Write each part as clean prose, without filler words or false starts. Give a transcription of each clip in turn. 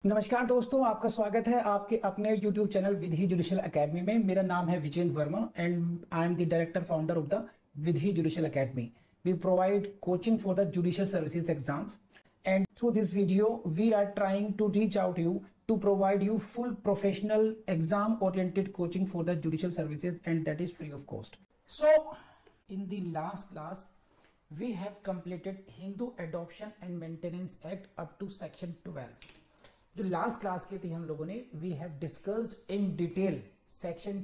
नमस्कार दोस्तों, आपका स्वागत है आपके अपने YouTube channel Vidhi judicial academy में। मेरा नाम है Vijendra Verma and I am the director founder of the Vidhi judicial academy. We provide coaching for the judicial services exams and through this video we are trying to reach out you to provide you full professional exam oriented coaching for the judicial services, and that is free of cost. So in the last class we have completed Hindu Adoption and Maintenance Act up to section 12. जो last class की थी हम लोगों ने, we have discussed in detail section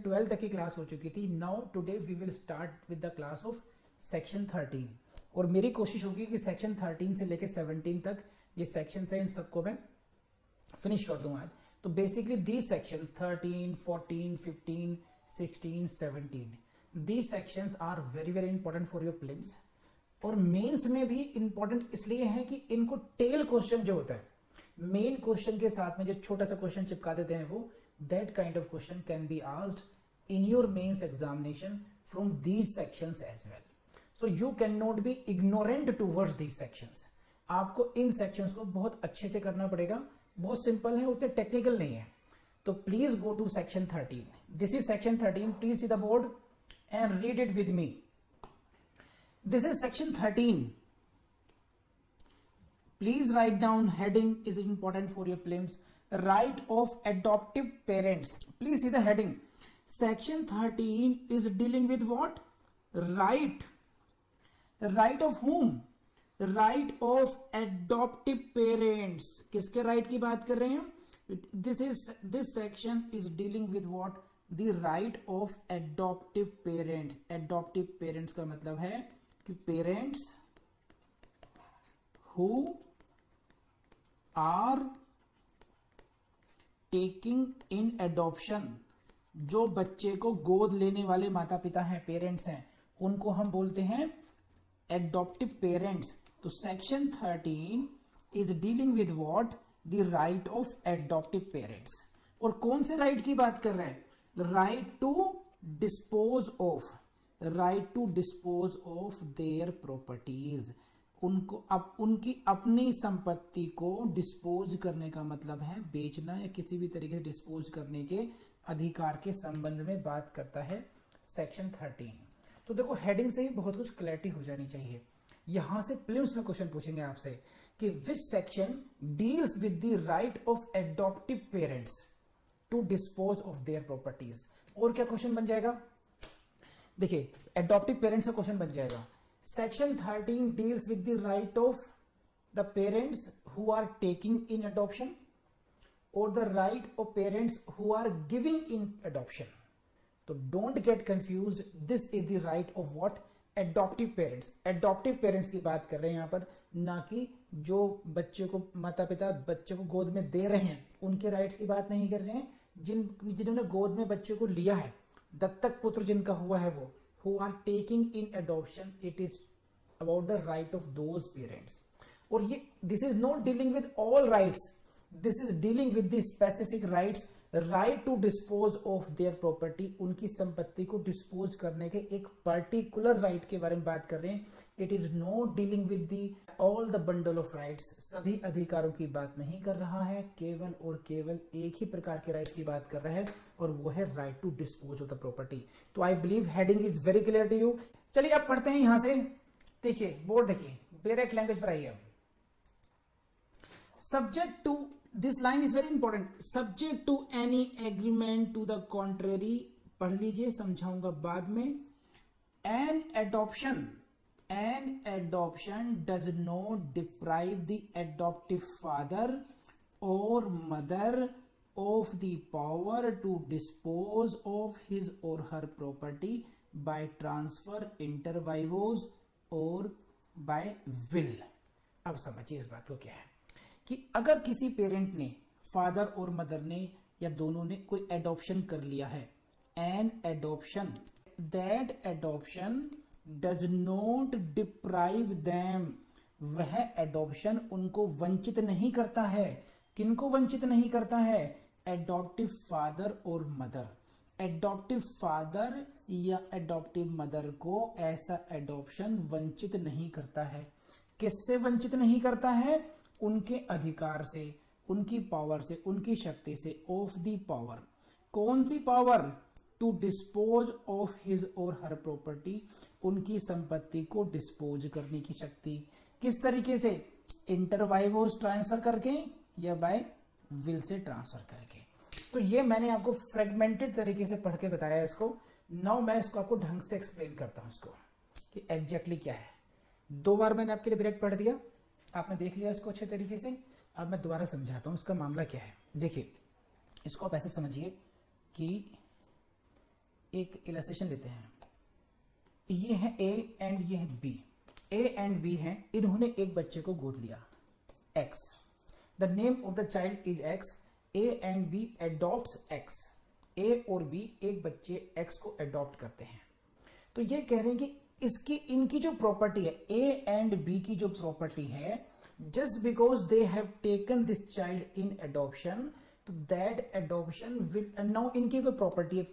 12 तक की class हो चुकी थी। Now today we will start with the class of section 13, और मेरी कोशिश होगी कि सेक्शन 13 से लेकर 17 तक ये सेक्शन है, इन सबको मैं फिनिश कर दूं आज। तो basically the section 13, 14, 15, 16, 17 the sections are very very important for your prelims, और मेंस में भी इंपॉर्टेंट इसलिए है कि इनको टेल क्वेश्चन जो होता है, मेन क्वेश्चन के साथ में जो छोटा सा क्वेश्चन चिपका देते हैं, वो that kind of question can be asked in your mains examination from these sections as well. So you can not be ignorant towards these sections. आपको इन सेक्शंस को बहुत अच्छे से करना पड़ेगा, बहुत सिंपल है, उतने टेक्निकल नहीं है। तो please go to section 13। This is section 13। Please see the board and read it with me. This is section 13. Please write down, heading is important for your prelims. Right of adoptive parents. Please see the heading. Section 13 is dealing with what? Right. Right of whom? Right of adoptive parents. किसके right की बात कर रहे हैं? This section is dealing with what? The right of adoptive parents. Adoptive parents का मतलब है कि parents who are taking in adoption, जो बच्चे को गोद लेने वाले माता पिता हैं, पेरेंट्स हैं, उनको हम बोलते हैं एडॉप्टिव पेरेंट्स। तो section 13 is dealing with what? The right of adoptive parents. और कौन से राइट की बात कर रहे हैं? Right to dispose of, right to dispose of their properties. उनको उनकी अपनी संपत्ति को डिस्पोज करने का मतलब है बेचना या किसी भी तरीके से डिस्पोज करने के अधिकार के संबंध में बात करता है सेक्शन 13। तो देखो, हेडिंग से ही बहुत कुछ क्लैरिटी हो जानी चाहिए। यहां से प्रीलिम्स में क्वेश्चन पूछेंगे आपसे कि which section deals with the right of adoptive parents to dispose of their properties. और क्या क्वेश्चन बन जाएगा? देखिए, एडॉप्टिव पेरेंट्स का क्वेश्चन बन जाएगा, section 13 deals with the right of the parents who are taking in adoption और the right of parents who are giving in adoption. तो don't get confused, this is the right of what? Adoptive parents. Adoptive parents की बात कर रहे हैं यहां पर, ना कि जो बच्चे को माता पिता बच्चे को गोद में दे रहे हैं उनके राइट्स की बात नहीं कर रहे हैं। जिन्होंने गोद में बच्चे को लिया है, दत्तक पुत्र जिनका हुआ है, वो who are taking in adoption, it is about the right of those parents. और ये this is not dealing with all rights, this is dealing with the specific rights. Right to dispose of their property, उनकी संपत्ति को dispose करने के एक particular right के बारे में बात कर रहे हैं। It is not dealing with the all the bundle of rights, सभी अधिकारों की बात नहीं कर रहा है, केवल और केवल एक ही प्रकार के राइट की बात कर रहा है, और वो है right to dispose of the property. तो I believe heading is very clear to you. चलिए अब पढ़ते हैं यहां से। देखिए बोर्ड, देखिए डायरेक्ट लैंग्वेज पर आइए। Subject to, this line is very important, subject to any agreement to the contrary, पढ़ लीजिए, समझाऊंगा बाद में। An adoption does not deprive the adoptive father और mother of the power to dispose of his or her property by transfer, inter vivos or by will. अब समझिए इस बात को क्या है कि अगर किसी पेरेंट ने, फादर और मदर ने या दोनों ने कोई एडॉप्शन कर लिया है, an adoption, that adoption does not deprive them, वह एडॉप्शन उनको वंचित नहीं करता है। किनको वंचित नहीं करता है? एडॉप्टिव फादर और मदर। एडॉप्टिव फादर या एडॉप्टिव मदर को ऐसा एडॉप्शन वंचित नहीं करता है। किससे वंचित नहीं करता है? उनके अधिकार से, उनकी पावर से, उनकी शक्ति से, ऑफ द पावर, कौन सी power, to dispose of his or her property, उनकी संपत्ति को डिस्पोज करने की शक्ति। किस तरीके से, इंटर वाइवोस ट्रांसफर करके या बाय विल से ट्रांसफर करके। तो ये मैंने आपको फ्रेगमेंटेड तरीके से पढ़ के बताया इसको। नाउ मैं इसको आपको ढंग से एक्सप्लेन करता हूं इसको कि एग्जैक्टली क्या है। 2 बार मैंने आपके लिए ब्रेक पढ़ दिया, आपने देख लिया इसको अच्छे तरीके से। अब मैं दोबारा समझाता हूं इसका मामला क्या है। देखिए इसको आप ऐसे समझिए कि एक इलस्ट्रेशन लेते हैं, ये है ए एंड ये है बी। ए एंड बी हैं, इन्होंने एक बच्चे को गोद लिया X, the name of the child is X, A and B adopts X. A और बी एक बच्चे एक्स को एडॉप्ट करते हैं। तो ये कह रहे हैं कि इसकी इनकी जो प्रॉपर्टी है, ए एंड बी की जो प्रॉपर्टी है, just because they have taken this child in adoption, तो दैट एडॉप्शन विल, नाउ इनकी कोई प्रॉपर्टी है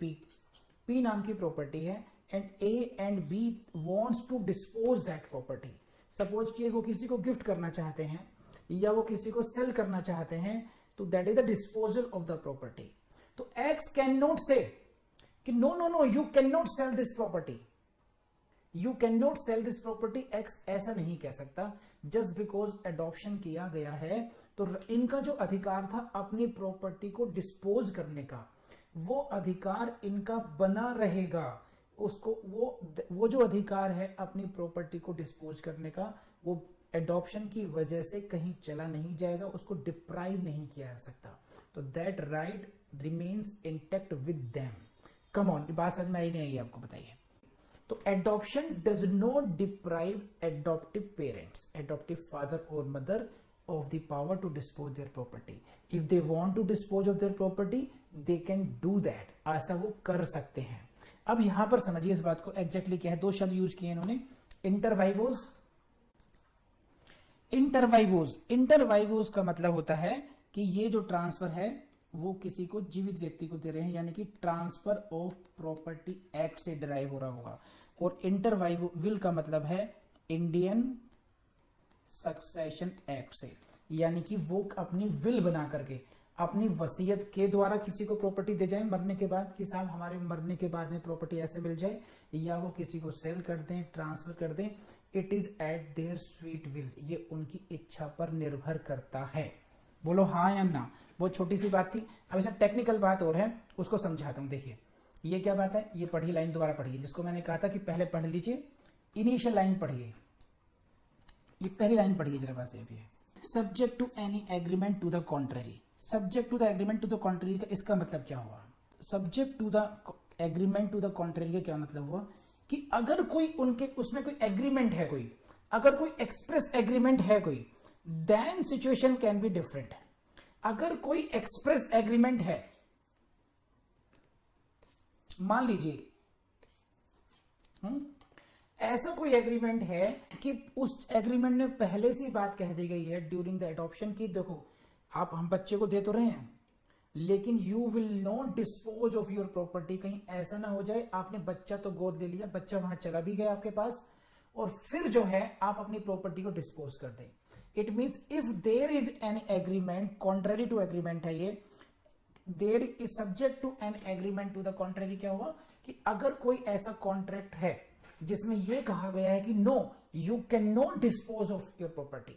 पी नाम की प्रॉपर्टी है, and A and B wants to dispose that property. Suppose कि वो किसी को गिफ्ट करना चाहते हैं या वो किसी को सेल करना चाहते हैं, तो that is the disposal of the property. तो एक्स कैन नॉट से कि no no no you can not sell this property, you can not sell this property. X ऐसा नहीं कह सकता जस्ट बिकॉज एडॉप्शन किया गया है। तो इनका जो अधिकार था अपनी प्रॉपर्टी को डिस्पोज करने का, वो अधिकार इनका बना रहेगा। उसको वो जो अधिकार है अपनी प्रॉपर्टी को डिस्पोज करने का, वो एडॉप्शन की वजह से कहीं चला नहीं जाएगा, उसको डिप्राइव नहीं किया जा सकता। तो that right remains intact with them. Come on, बात समझ में आई नहीं आई आपको, बताइए। तो adoption does not deprive adaptive parents, adaptive father और mother, of the power to dispose their property. If they want to dispose of their property, they can do that. ऐसा वो कर सकते हैं। अब यहां पर समझिए इस बात को एग्जैक्टली क्या है। 2 शब्द यूज किए इन्होंने, इंटरवाइवोस। इंटरवाइवोस का मतलब होता है कि ये जो ट्रांसफर है वो किसी को, जीवित व्यक्ति को दे रहे हैं, यानी कि ट्रांसफर ऑफ प्रॉपर्टी एक्ट से डिराइव हो रहा होगा। और इंटरवाइवोल का मतलब है इंडियन सक्सेशन एक्ट से, यानी कि वो अपनी विल बना करके, अपनी वसीयत के द्वारा किसी को प्रॉपर्टी दे जाए मरने के बाद, कि साहब हमारे मरने के बाद में प्रॉपर्टी ऐसे मिल जाए, या वो किसी को सेल कर दें, ट्रांसफर कर दें। It is eight there sweet will, ये उनकी इच्छा पर निर्भर करता है। बोलो हाँ या ना। बहुत छोटी सी बात थी। अब इसमें टेक्निकल बात और है, उसको समझाता हूं। देखिए ये क्या बात है, ये पढ़ी लाइन दोबारा पढ़िए, जिसको मैंने कहा था कि पहले पढ़ लीजिए, इनिशियल लाइन पढ़िए। ये पहली लाइन पढ़िए जरा, बस ये भी है, subject to any agreement to the contrary. Subject to the agreement to the contrary का इसका मतलब क्या हुआ? Subject to the agreement to the contrary का क्या मतलब हुआ कि अगर कोई उनके उसमें कोई एग्रीमेंट है, कोई अगर कोई एक्सप्रेस एग्रीमेंट है कोई, then situation can be different. अगर कोई एक्सप्रेस एग्रीमेंट है, मान लीजिए ऐसा कोई एग्रीमेंट है कि उस एग्रीमेंट में पहले से बात कह दी गई है ड्यूरिंग द एडॉप्शन की, देखो आप हम बच्चे को दे तो रहे हैं, लेकिन you will not dispose of your property. कहीं ऐसा ना हो जाए आपने बच्चा तो गोद ले लिया, बच्चा वहां चला भी गया आपके पास, और फिर जो है आप अपनी प्रॉपर्टी को डिस्पोज कर दें। It means if there is an agreement, contrary to agreement है ये, there is subject to an agreement to the contrary. क्या हुआ कि अगर कोई ऐसा कॉन्ट्रैक्ट है जिसमें यह कहा गया है कि no you can not dispose of your property,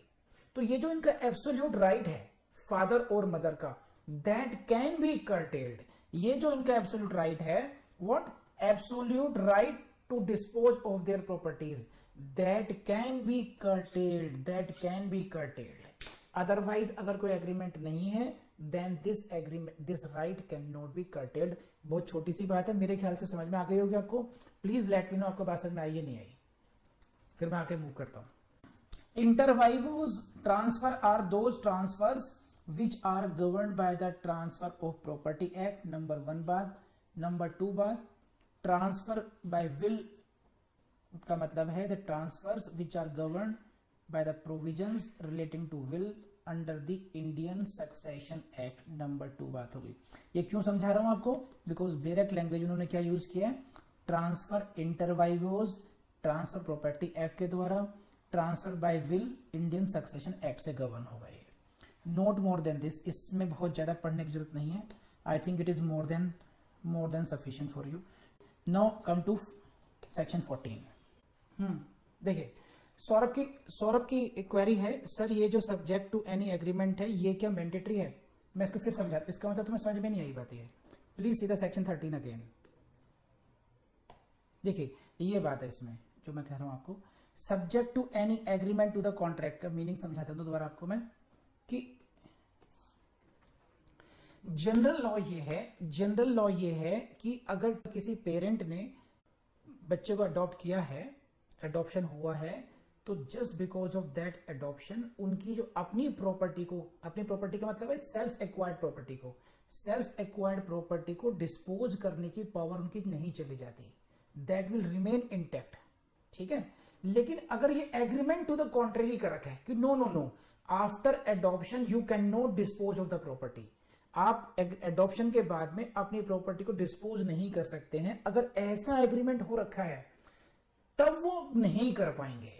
तो ये जो इनका एब्सोल्यूट राइट है फादर और मदर का, दैट कैन बी कर्टेल्ड। ये जो इनका एब्सोल्यूट राइट है, what, absolute right to dispose of their properties, that can be curtailed, that can be curtailed. Otherwise अगर कोई एग्रीमेंट नहीं है, then this right can not be curtailed. बहुत छोटी सी बात है, मेरे ख्याल से समझ में आ गई होगी आपको। प्लीज लेट मी नो आपको बात समझ में आई या नहीं आई, फिर मैं आके मूव करता हूं। Inter vivos transfer are those transfers which are governed by the Transfer of Property Act. Number 1 बात। नंबर 2 बात, ट्रांसफर बाय विल का मतलब है the transfers which are governed by the provisions relating to will under the Indian Succession Act. Number 2 बात होगी। ये क्यों समझा रहा हूं आपको, बिकॉज बेरेक लैंग्वेज उन्होंने क्या यूज किया है, transfer inter vivos transfer property act के द्वारा, transfer by will Indian Succession Act से गवर्न होगा। नॉट मोर देन दिस, इसमें बहुत ज्यादा पढ़ने की जरूरत नहीं है. I think it is more than sufficient for you. Now come to section 14. देखिए सौरभ की क्वेरी है, सर ये जो सब्जेक्ट टू एनी एग्रीमेंट है ये क्या मैंडेटरी है? मैं इसको फिर समझा, इसका मतलब तुम्हें समझ में नहीं आई बात है. Please see the section 13 again. देखिए ये बात है इसमें जो मैं कह रहा हूं आपको, subject to any agreement to the contract का मीनिंग समझाता हूं दोबारा आपको मैं, कि जनरल लॉ ये है कि अगर किसी पेरेंट ने बच्चे को अडॉप्ट किया है, अडॉप्शन हुआ है, तो just because of that adoption उनकी जो अपनी प्रॉपर्टी का मतलब है सेल्फ एक्वायर्ड प्रॉपर्टी को डिस्पोज करने की पावर उनकी नहीं चली जाती. That will remain intact. ठीक है, लेकिन अगर ये एग्रीमेंट टू द कॉन्ट्रेरी कर रखा है कि know after adoption you can not dispose of the property, आप एडॉप्शन के बाद में अपनी प्रॉपर्टी को डिस्पोज नहीं कर सकते हैं, अगर ऐसा एग्रीमेंट हो रखा है तब वो नहीं कर पाएंगे.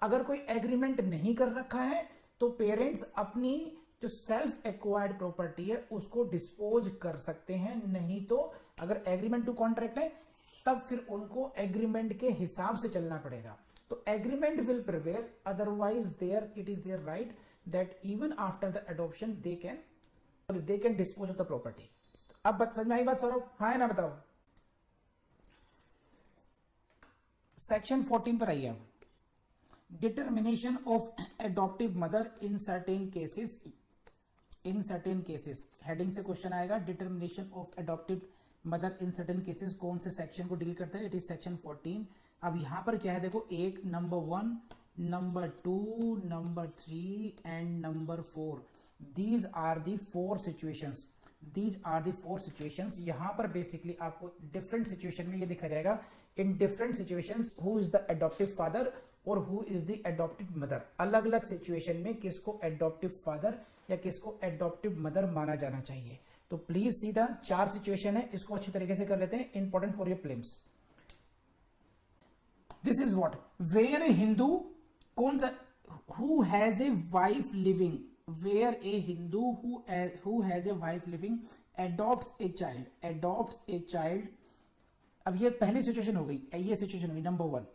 अगर कोई एग्रीमेंट नहीं कर रखा है तो पेरेंट्स अपनी जो सेल्फ एक्वायर्ड प्रॉपर्टी है उसको डिस्पोज कर सकते हैं. नहीं तो अगर एग्रीमेंट टू कॉन्ट्रैक्ट है तब फिर उनको एग्रीमेंट के हिसाब से चलना पड़ेगा. तो agreement will prevail, otherwise there it is their right that even after the adoption they can dispose of the property. अब समझ में आई बात सौरभ? हाँ है ना, बताओ. सेक्शन 14 पर आइए. Determination of adoptive mother in certain cases. Heading से क्वेश्चन आएगा, determination of adoptive mother in certain cases कौन से सेक्शन को डील करता है? It is section 14. अब यहां पर क्या है देखो, एक number 1, number 2, number 3 and number 4. These are the 4 situations. यहां पर बेसिकली आपको डिफरेंट सिचुएशन में ये दिखा जाएगा, in different situations who is the adoptive father और who is the adoptive mother. अलग अलग सिचुएशन में किसको एडॉप्टिव फादर या किसको एडॉप्टिव मदर माना जाना चाहिए. तो प्लीज सी द 4 सिचुएशन है, इसको अच्छी तरीके से कर लेते हैं, important for your prelims. This is what, where a Hindu, कौन सा, who has a wife living, where a Hindu who has a wife living adopts a child. अब ये पहली सिचुएशन हो गई, ये सिचुएशन हो गई नंबर 1.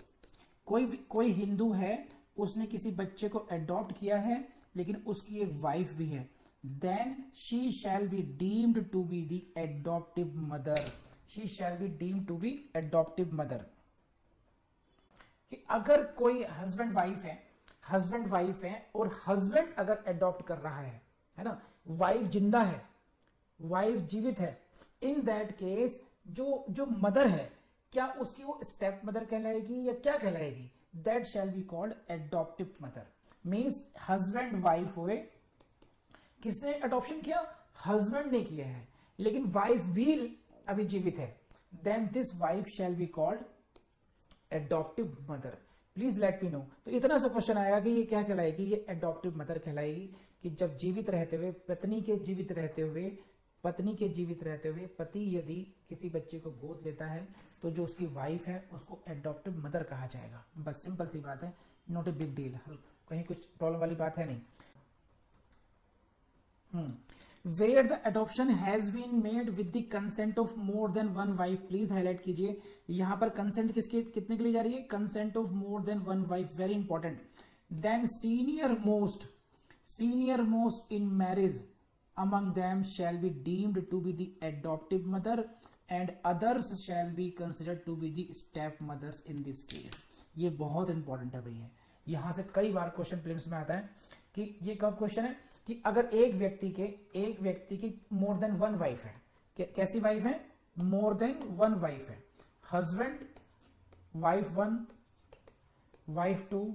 कोई हिंदू है, उसने किसी बच्चे को अडॉप्ट किया है लेकिन उसकी एक वाइफ भी है. Then she shall be deemed to be the adoptive mother. कि अगर कोई हस्बैंड वाइफ है और हस्बैंड अगर अडॉप्ट कर रहा है ना, वाइफ जिंदा है, वाइफ जीवित है, इन दैट केस जो मदर है, क्या उसकी वो स्टेप मदर कहलाएगी या क्या कहलाएगी? That shall be called adoptive mother. Means husband wife हुए, किसने अडॉप्शन किया? हस्बैंड ने किया है, लेकिन वाइफ भी अभी जीवित है. Then this wife shall be called adoptive mother. Please let me know. तो इतना सा क्वेश्चन आएगा कि ये क्या कहलाएगी? ये एडॉप्टिव मदर कहलाएगी. कि जब जीवित रहते हुए पत्नी के जीवित रहते हुए पति यदि किसी बच्चे को गोद लेता है तो जो उसकी वाइफ है उसको एडॉप्टिव मदर कहा जाएगा. बस सिंपल सी बात है, नॉट ए बिग डील, कहीं कुछ प्रॉब्लम वाली बात है नहीं. Where the adoption has been made with the consent of more than one wife. Please highlight कीजिए, यहां पर कंसेंट कितने के लिए जा रही है? Consent of more than one wife, very important. Then senior most in marriage among them shall be deemed to be the adoptive mother and others shall be considered to be the step mothers in this case. ये बहुत important है भैया, यहां से कई बार question prelims में आता है कि ये कब क्वेश्चन है कि अगर एक व्यक्ति की मोर देन वन वाइफ है, कैसी वाइफ है? मोर देन वन वाइफ है, husband, wife 1, wife 2,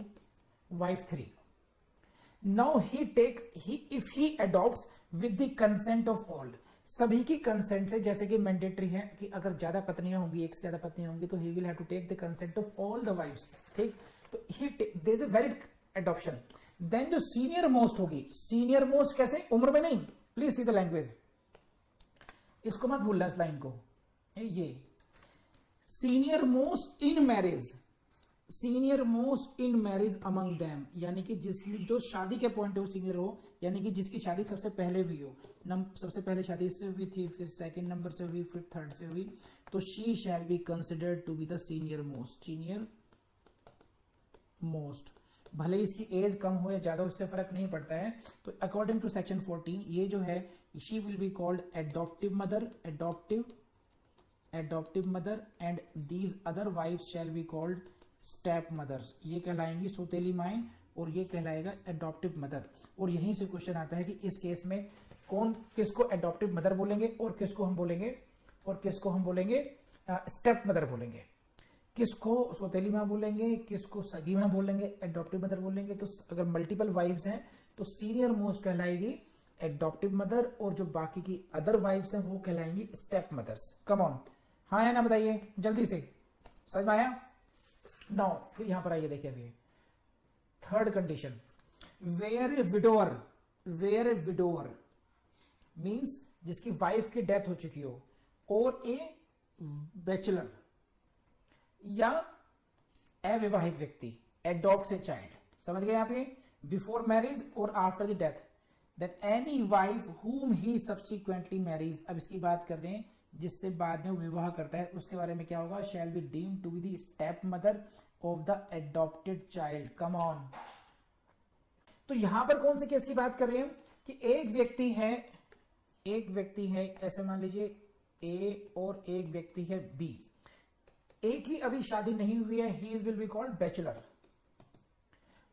wife 3. Now if he adopts with the consent of all, सभी की कंसेंट से, जैसे कि मैंडेटरी है कि अगर ज्यादा पत्नियां होंगी, एक से ज्यादा पत्नियां होंगी, तो he will have to take the consent of all the wives. ठीक, तो there is a valid adoption. Then जो सीनियर मोस्ट होगी, सीनियर मोस्ट कैसे? उम्र में नहीं, प्लीज सी द लैंग्वेज, इसको मत भूलना इस लाइन को. ये senior most in marriage, senior most in marriage among them, यानी कि जो शादी के पॉइंट ऑफ सीनियर हो, यानी कि जिसकी शादी सबसे पहले हुई हो, सबसे पहले शादी इससे हुई थी, फिर सेकंड नंबर से हुई, फिर थर्ड से हुई, तो she shall be considered to be the senior most. भले इसकी एज कम हो या ज्यादा, उससे फर्क नहीं पड़ता है। तो अकॉर्डिंग टू सेक्शन 14 ये जो है, she will be called adoptive mother and these other wife shall be called step mothers. ये कहलाएंगी सौतेली माएं और ये कहलाएगा एडॉप्टिव मदर। और यहीं से क्वेश्चन आता है कि इस केस में कौन किसको एडॉप्टिव मदर बोलेंगे और किसको हम बोलेंगे स्टेप मदर बोलेंगे, किसको सौतेली माँ बोलेंगे, किसको सगी माँ बोलेंगे, एडॉप्टिव मदर बोलेंगे। तो अगर मल्टीपल वाइफ्स हैं तो सीनियर मोस्ट कहलाएगी एडॉप्टिव मदर और जो बाकी की अदर वाइफ्स हैं वो कहलाएंगी स्टेप मदर्स। कम ऑन, हाँ या ना बताइए जल्दी से, समझ में आया? नाउ फिर यहां पर आइए, देखिए अभी third condition, where a widower means जिसकी वाइफ की डेथ हो चुकी हो, और ए बैचलर या अविवाहित व्यक्ति एडॉप्ट्स ए चाइल्ड। समझ गए आप? ये बिफोर मैरिज और after the death, then any wife whom he subsequently marriage. अब इसकी बात कर रहे हैं जिससे बाद में विवाह करता है, उसके बारे में क्या होगा? Shall be deemed to be the step mother of the adopted child. Come on. तो यहां पर कौन से केस की बात कर रहे हैं कि एक व्यक्ति है ऐसे मान लीजिए ए और एक व्यक्ति है बी, ए की अभी शादी नहीं हुई है, he will be called bachelor,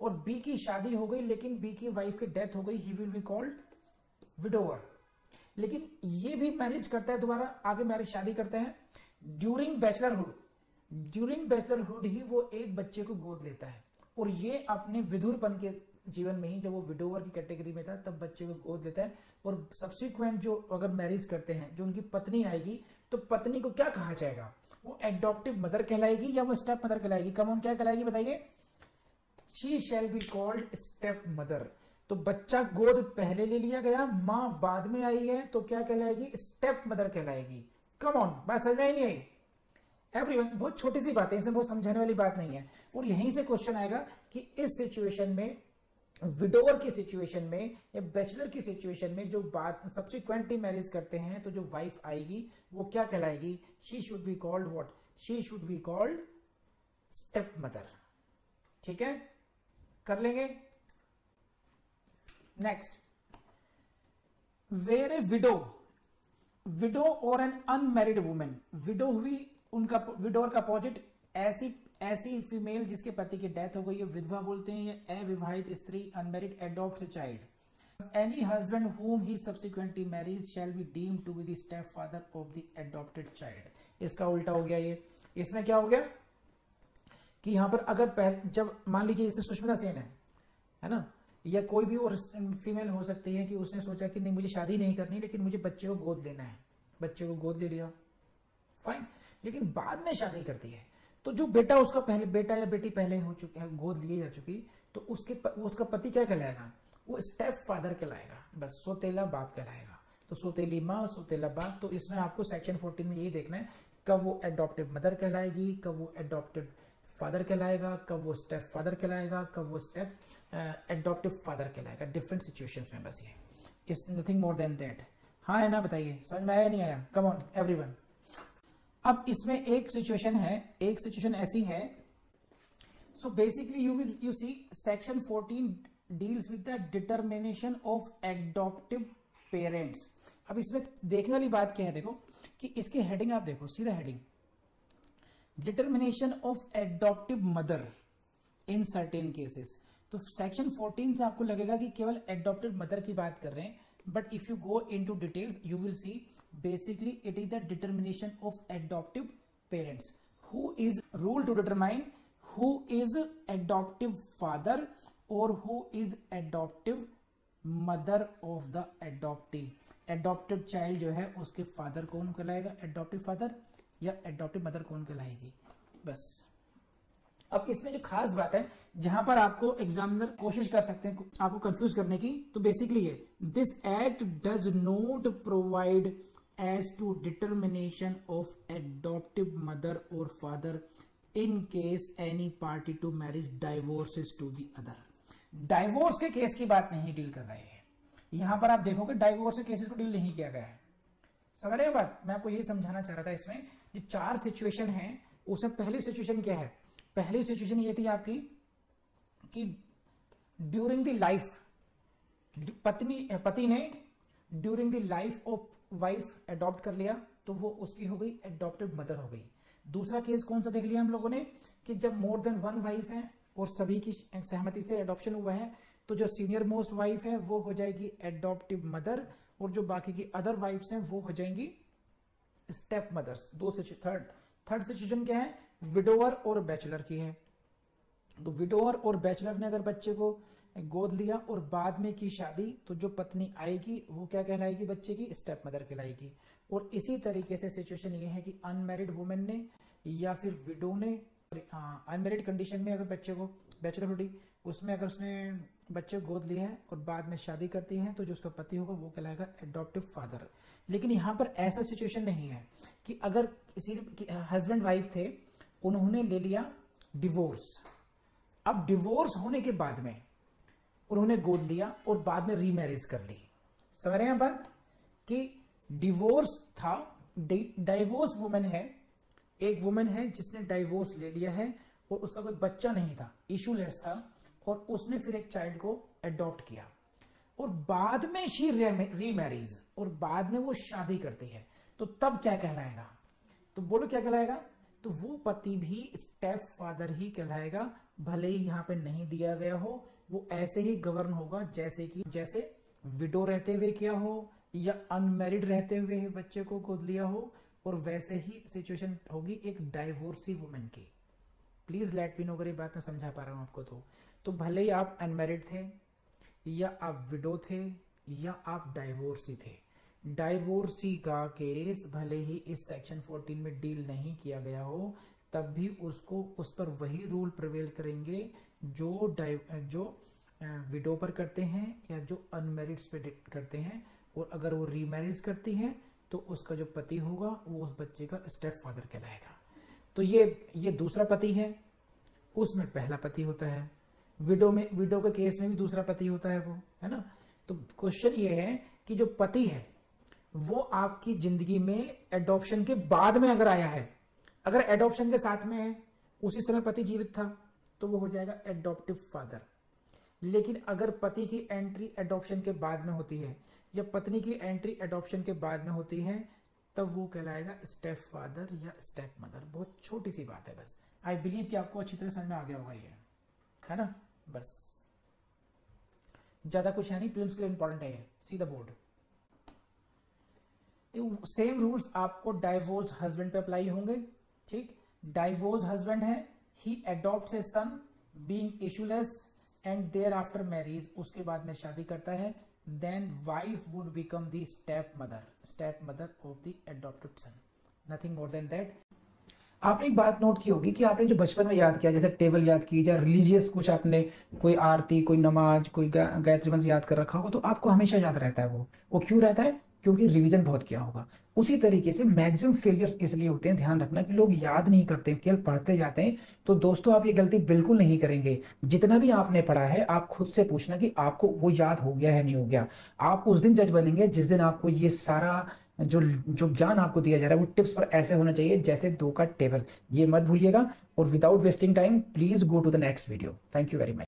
और बी की शादी हो गई लेकिन बी की वाइफ की डेथ हो गई, he will be called widower. लेकिन ये भी मैरिज करता है, दोबारा आगे मैरिज शादी करता है। ड्यूरिंग बैचलरहुड ही वो एक बच्चे को गोद लेता है, और ये अपने विधुरपन के जीवन में ही, जब वो विडोवर की कैटेगरी में था तब बच्चे को गोद लेता है। और सब्सिक्वेंट जो अगर मैरिज करते हैं, जो उनकी पत्नी आएगी, तो पत्नी को क्या कहा जाएगा? वो एडॉप्टिव मदर कहलाएगी या वो स्टेप मदर कहलाएगी? कम ऑन, क्या कहलाएगी बताइए? She shall be called step mother. तो बच्चा गोद पहले ले लिया गया, मां बाद में आई है, तो क्या कहलाएगी? स्टेप मदर कहलाएगी। कम ऑन, बात समझ में ही नहीं आई? एवरीवन, बहुत छोटी सी बात है, इसमें बहुत समझाने वाली बात नहीं है। और यहीं से क्वेश्चन आएगा कि इस सिचुएशन में, विडोवर की सिचुएशन में या बैचलर की सिचुएशन में, जो बात सब्सिक्वेंटली मैरिज करते हैं, तो जो वाइफ आएगी वो क्या कहलाएगी? She should be called what? She should be called stepmother. ठीक है, कर लेंगे। नेक्स्ट, वेयर ए विडो और एन अनमैरिड वुमेन। विडो हुई, उनका विडोर का अपोजिट ऐसी फीमेल जिसके पति की डेथ हो गई है, विधवा बोलते हैं, या अविवाहित स्त्री unmarried adopts a child. Any husband whom he subsequently marries shall be deemed to be the stepfather of the adopted child। इसका उल्टा हो गया ये। इसमें क्या हो गया कि यहां पर अगर जब मान लीजिए जैसे सुष्मिता सेन है ना, या कोई भी और फीमेल हो सकती है कि उसने सोचा कि नहीं मुझे शादी नहीं करनी, लेकिन मुझे बच्चे को गोद लेना है, बच्चे को गोद ले लिया, फाइन, लेकिन बाद में शादी करती है, तो जो बेटा उसका पहले, बेटा या बेटी पहले हो चुके हैं, गोद लिए जा चुकी, तो उसका पति क्या कहलाएगा? वो स्टेप फादर कहलाएगा, बस सौतेला बाप कहलाएगा। तो सौतेली माँ, सौतेला बाप। तो इसमें आपको सेक्शन 14 में यही देखना है, कब वो एडॉप्टिव मदर कहलाएगी, कब वो एडॉप्टिव फादर कहलाएगा, कब वो स्टेप फादर कहलाएगा, कब वो स्टेप एडॉप्टिव फादर कहलाएगा, डिफरेंट सिचुएशंस में। बस ये is nothing more than that. हाँ है ना, बताइए समझ में आया नहीं आया? Come on everyone. अब इसमें एक सिचुएशन ऐसी है, so basically you see section 14 deals with the determination of adoptive parents. अब इसमें देखने वाली बात क्या है, देखो कि इसकी हेडिंग आप देखो, सीधा heading, determination of adoptive mother in certain cases. तो सेक्शन 14 से आपको लगेगा कि केवल एडॉप्टिव मदर की बात कर रहे हैं, but if you go into details you will see basically it is the determination of adoptive parents, who is rule to determine who is adoptive father or who is adoptive mother of the adoptee। adopted child जो है उसके father कौन कहलाएगा, adoptive father, या adoptive mother कौन कहलाएगी, बस। अब इसमें जो खास बात है, जहां पर आपको एग्जामिनर कोशिश कर सकते हैं आपको कंफ्यूज करने की, तो बेसिकली ये, this act does not provide as to determination of adoptive mother or father in case any party to marriage divorces to the other. Divorce के केस की बात नहीं डील कर रहे हैं यहां पर। आप देखोगे डाइवोर्स के केसेस को डील नहीं किया गया है। समझ रहे हो बात? मैं आपको यही समझाना चाह रहा था। इसमें जो 4 सिचुएशन है उसमें पहली सिचुएशन क्या है? पहली सिचुएशन ये थी आपकी कि ड्यूरिंग द लाइफ पति ने during the life of wife adopt कर लिया, तो वो उसकी हो गई एडॉप्टेड मदर हो गई। दूसरा केस कौन सा देख लिया हम लोगों ने कि जब मोर देन 1 वाइफ है और सभी की सहमति से एडॉप्शन हुआ है, तो जो सीनियर मोस्ट वाइफ है वो हो जाएगी एडॉप्टिव मदर, और जो बाकी की अदर वाइफ्स हैं वो हो जाएंगी स्टेप मदर्स। थर्ड सिचुएशन क्या है? विडोवर और बैचलर की है। तो विडोवर और बैचलर ने अगर बच्चे को गोद लिया और बाद में की शादी, तो जो पत्नी आएगी वो क्या कहलाएगी? बच्चे की स्टेप मदर कहलाएगी। और इसी तरीके से सिचुएशन ये है कि अनमैरिड वुमेन ने या फिर विडो ने अनमैरिड कंडीशन में अगर बच्चे को बैचलरहुड उसमें अगर उसने बच्चे को गोद लिया है और बाद में शादी करती है, तो जो उसका पति होगा वो कहलाएगा एडॉप्टिव फादर। लेकिन यहाँ पर ऐसा सिचुएशन नहीं है कि अगर किसी हस्बैंड वाइफ थे, उन्होंने ले लिया डिवोर्स, अब डिवोर्स होने के बाद में उन्होंने गोद लिया और बाद में रीमैरिज कर ली। समझ रहे हैं बात? कि डिवोर्स था, डाइवोर्स वुमेन है, एक वुमेन है जिसने डाइवोर्स ले लिया है और उसका कोई बच्चा नहीं था, इशूलेस था, और उसने फिर एक चाइल्ड को अडॉप्ट किया और बाद में शी रीमैरिज और बाद में वो शादी करती है, तो तब क्या कहलाएगा? तो बोलो क्या कहलाएगा? तो वो पति भी स्टेप फादर ही कहलाएगा, भले ही यहां पे नहीं दिया गया हो। वो ऐसे ही गवर्न होगा जैसे विडो रहते हुए क्या हो या अनमैरिड रहते हुए बच्चे को गोद लिया हो, और वैसे ही सिचुएशन होगी एक डाइवोर्सी वुमेन की। प्लीज लेट मी नो अगर ये बात मैं समझा पा रहा हूं आपको। तो भले ही आप अनमैरिड थे या आप विडो थे या आप डाइवोर्सी थे, डाइवोर्सी का केस भले ही इस सेक्शन 14 में डील नहीं किया गया हो, तब भी उसको उस पर वही रूल प्रिवेल करेंगे जो विडो पर करते हैं या जो अनमैरिड पे करते हैं। और अगर वो रीमैरिज करती है तो उसका जो पति होगा वो उस बच्चे का स्टेप फादर कहलाएगा। तो ये दूसरा पति है, उसमें पहला पति होता है। विडो के केस में भी दूसरा पति होता है, वो है ना। तो क्वेश्चन ये है कि जो पति है वो आपकी जिंदगी में एडॉप्शन के बाद में अगर आया है, अगर एडॉप्शन के साथ में है, उसी समय पति जीवित था, तो वो हो जाएगा एडॉप्टिव फादर। लेकिन अगर पति की एंट्री एडॉप्शन के बाद में होती है या पत्नी की एंट्री एडॉप्शन के बाद में होती है, तब वो कहलाएगा स्टेप फादर या स्टेप मदर। बहुत छोटी सी बात है बस। आई बिलीव कि आपको अच्छी तरह समझ में आ गया होगा ये, है ना। बस ज्यादा कुछ है नहीं, प्रीलिम्स के लिए इंपॉर्टेंट है ये। See the board. Same rules आपको डाइवोर्स हस्बैंड पे अप्लाई होंगे। ठीक, डाइवोर्स हस्बैंड है, he adopts a son being issueless and thereafter marriage, उसके बाद में शादी करता है, then wife would become the step mother of the adopted son, nothing more than that. आपने एक बात नोट की होगी कि आपने जो बचपन में याद किया, जैसे टेबल याद की या रिलीजियस कुछ आपने कोई आरती, कोई नमाज, कोई गायत्री मंत्र याद कर रखा होगा, तो आपको हमेशा याद रहता है। वो क्यों रहता है? क्योंकि रिवीजन बहुत किया होगा। उसी तरीके से मैक्सिमम फेलियर्स इसलिए होते हैं, ध्यान रखना, कि लोग याद नहीं करते, केवल पढ़ते जाते हैं। तो दोस्तों आप ये गलती बिल्कुल नहीं करेंगे। जितना भी आपने पढ़ा है आप खुद से पूछना कि आपको वो याद हो गया है नहीं हो गया। आप उस दिन जज बनेंगे जिस दिन आपको ये सारा जो ज्ञान आपको दिया जा रहा है वो टिप्स पर ऐसे होना चाहिए जैसे 2 का टेबल। ये मत भूलिएगा। और without wasting time please go to the next video. Thank you very much.